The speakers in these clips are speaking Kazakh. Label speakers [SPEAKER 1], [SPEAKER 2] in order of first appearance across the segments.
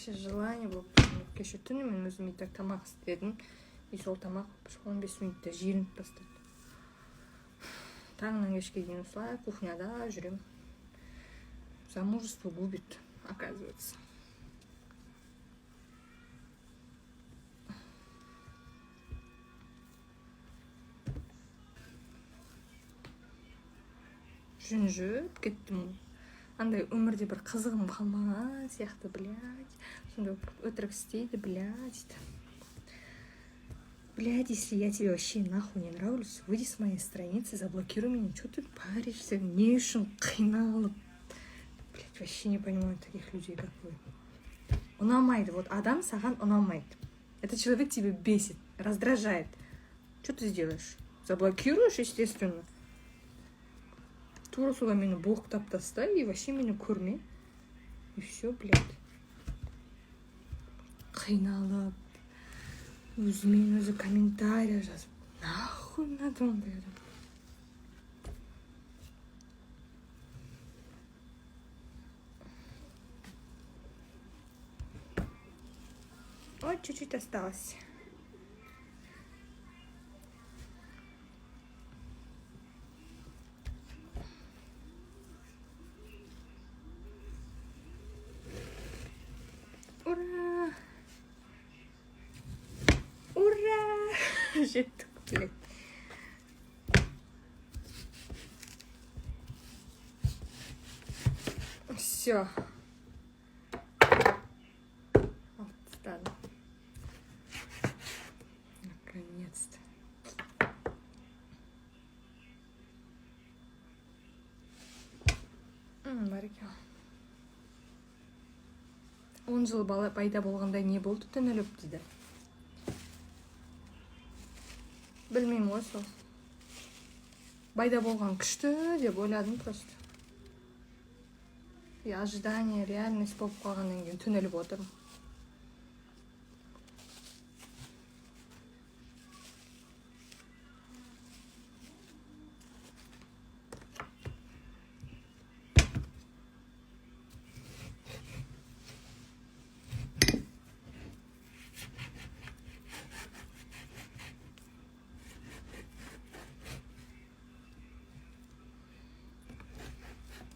[SPEAKER 1] вообще желание болып кеше түні мен өзім итак тамақ істедім. И сол тамақ 15 минутта желініп тастады. Таңнан кешке дейін осылай кухняда жүрем. Замужество губит, оказывается. Жүн жүріп кеттім. Андай өмірде бір қызығым қалмаған сияқты, блядь. Сонда өтірік істейді, блядь. Блядь, если я тебе вообще нахуй не нравлюсь, выйди с моей страницы, заблокируй меня. Чё ты паришься? Не үшін қиналып. Блядь, вообще не понимаю таких людей, как вы. Унамайды. Вот адам саған унамайды. Этот человек тебя бесит, раздражает. Что ты сделаешь? Заблокируешь, естественно. Тура суда мені блоктап тастай и вообще мені көрме. И все, блядь. Қиналып. Өзімен өзі комментария жазып. Нахуй надо ондай адам. Ой, чуть-чуть осталось. Ура! Ура! Жеттік, блядь. Все. Отстань. Наконец-то. Барекелла. 10 жыл пайда болғанда не болды түніліп дейді. Білмеймін ғой сол. Пайда болған күшті деп ойладым просто. И ожидание, реальность болып қалғаннан кейін түніліп отырмын.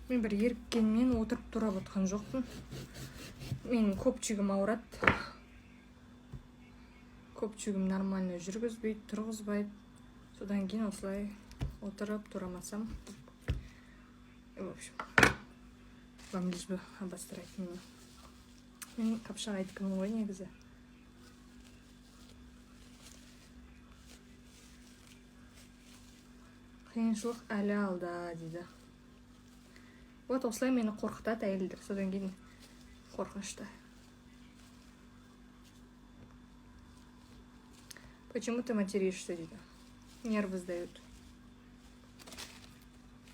[SPEAKER 1] Мен бір еріккенмен отырып тұрап отқан жоқпын. Менің көпчігім ауырады. Көпчігім нормально жүргізбейді, тұрғызбайды. Содан кейін осылай отырып тұрамасам. В общем, вам лишь бы обострать меня. Мен қапшаға айткім ғой негізі. Қиыншылық әлі алда дейді. Вот осылай мені қорқытады әйелдер, содан кейін қорқынышты. Почему ты материшься, дейді? Нервы сдают.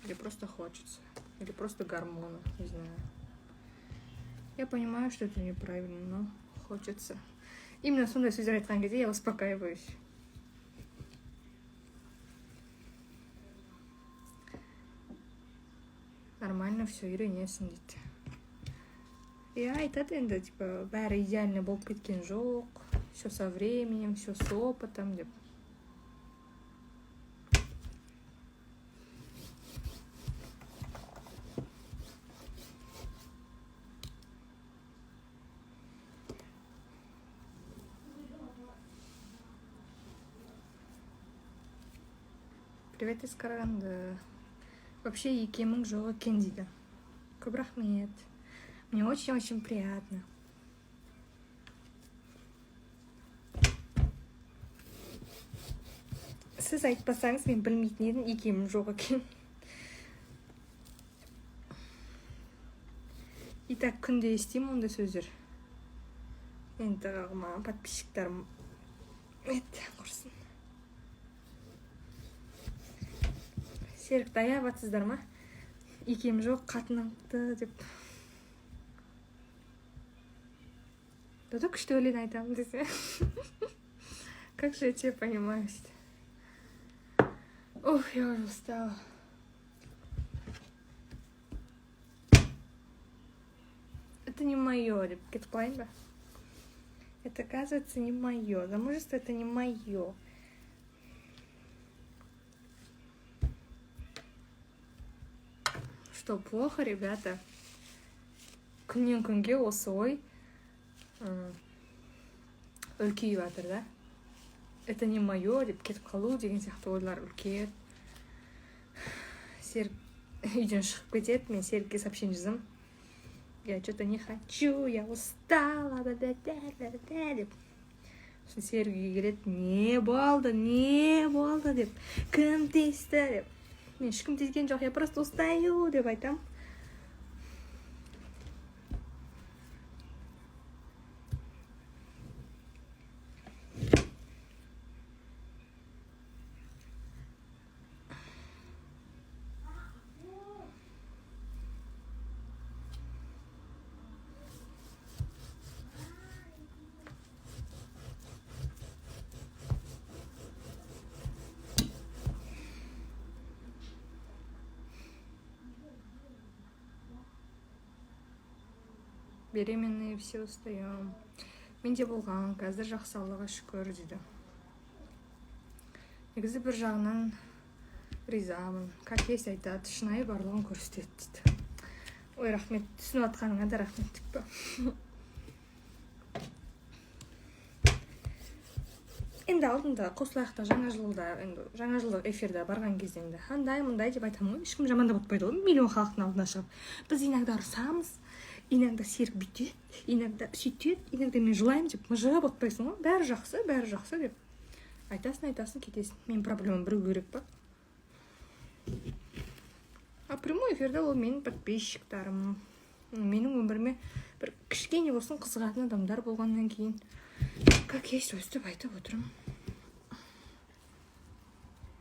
[SPEAKER 1] Или просто хочется. Или просто гормоны, не знаю. Я понимаю, что это неправильно, но хочется. Именно сондай сөздер айтқан кезде я успокаиваюсь. Нормально все, үйренесің дейді. И айтады енді, типа, бәрі идеально болып кеткен жоқ. Все со временем, все с опытом, деп. Привет из Караганды. Вообще екемің жоқ екен дейді. Көп рахмет. Мне очень-очень приятно. Сіз айтпасаңыз мен білмейтін едім, екемің жоқ екен. И так күнде естимін ондай сөздер. Енді маған подписчиктарым құрсын. Серік, даябатсыздар ма? Екем жоқ, қатынақты деп. Да күшті өлең айтамын десе. Как же я тебя понимаю. Ух, я уже устала. Это не не мое деп кетіп қалайын ба? Это, оказывается, не мое. Замужество — это не мое. Что плохо, ребята? Күннен күнге осы ой үлкейіп жатыр да. Это не мое деп кетіп қалу деген сияқты ойлар үлкейеді. Серік үйден шығып кетеді, мен Серікке сообщение жазамын. Я что-то не хочу, я устала, да-да-да-да-да деп. Сосын Серік үйге келеді, не болды деп. Кім тиісті деп. Мен ешкім тиіскен жоқ, я просто устаю деп айтам. Беременные все устаем. Менде болған, қазір жақсы, Аллаға шүкір дейді. Негізі бір жағынан ризамын. Как есть айтады, шынайы барлығын көрсетеді дейді. Ой, рахмет, түсініп атқаныңа да рахмет деп па. Енді алдында қосылайықта жаңа жылдық эфирда барған кезде енді андай деп айтамын ғой, ешкім жамандап отпайды ғой, миллион халықтың алдына шығып. Біз иногда ұрсамыз, иногда Серік бүйтеді, иногда сөйтеді, иногда мен жылаймын деп мыжығып отпайсың ғой, бәрі жақсы деп. Айтасың, кетесің. Мен проблемам біреу керек па? А прямой эфирде ол менің подписчиктарым. Менің өміріме бір кішкене болсын қызығатын адамдар болғаннан кейін как есть өстіп айтып отырмын.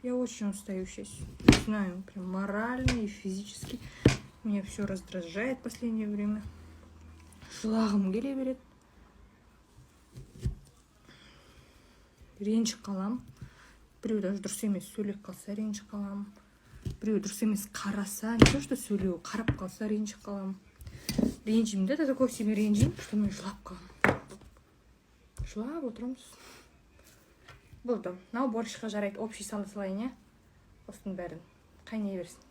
[SPEAKER 1] Я очень устаю сейчас. Не знаю, прям морально и физически. Меня все раздражает в последнее время. Жылағым келе береді. Ренжіп қалам. Біреу даже дұрыс емес сөйлеп қалса ренжіп қалам. Біреу дұрыс емес қараса, не то что сөйлеу, қарап қалса ренжіп қалам. Ренжимін да, такой себе ренжимін, что мен жылап қалам. Жылап отырмыз. Болды. Мынау борщқа жарайды, общий сала салайын, я? Осының бәрін қайнай берсін.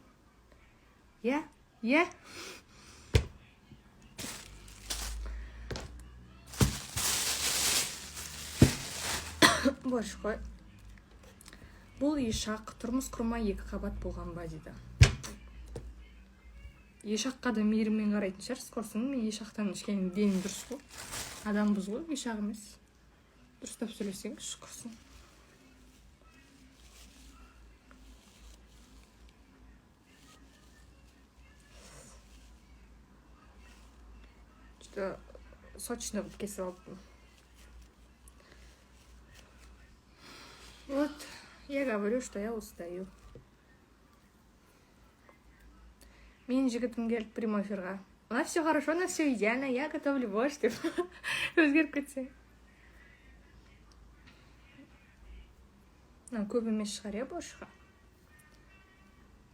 [SPEAKER 1] Я? Борщ қой. Бұл ешақ тұрмыс құрмай 2 қабат болған ба дейді. Ешаққа да мейіріммен қарайтын шығарсыз, құрсын. Мен ешақтан ішкен денім дұрыс қой. Адамбыз ғой, ешақ емес. Дұрыстап сөйлесеңіз, құрсын. Что сочно кесіп алдым. Вот, я говорю, что я устаю. Мен жігітім келді прямой эфирға. У нас все хорошо, у нас все идеально, я готовлю борщ деп. Өзгеріп кетсе. Көп емес шығар, я борщқа.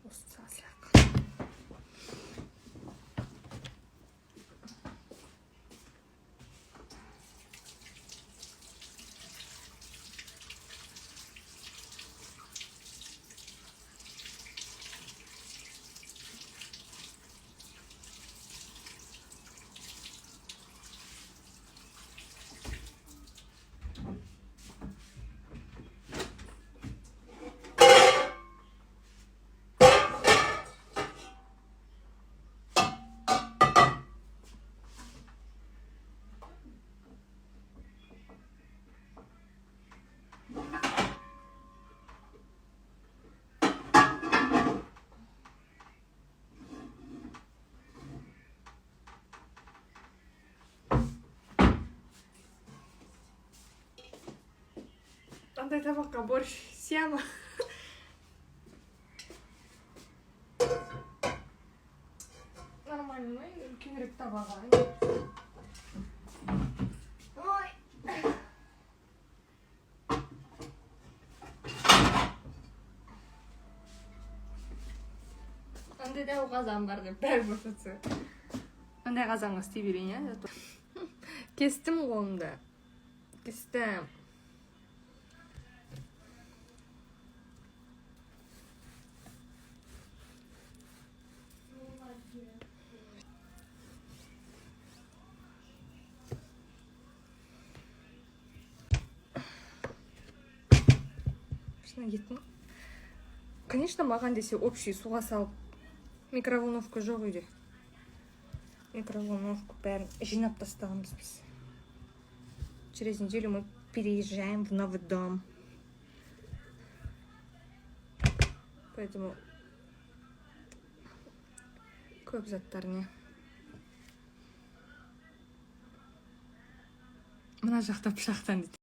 [SPEAKER 1] Осы сасырақ. Андай табаққа борщ сияма. Нормально, үлкенірек табаға. Ой. Андай да қазан бар деп бәрі босатса. Қандай қазанға істей берейін, иә? Кестім қолымда. Кестім. Еттім. Конечно, маған десе общий суға салып, микроволновка жоқ үйде. Микроволновку бәрін жинап тастағанбыз біз. Через неделю мы переезжаем в новый дом. Поэтому көп заттар не. Мына жақта пышақтан дейді.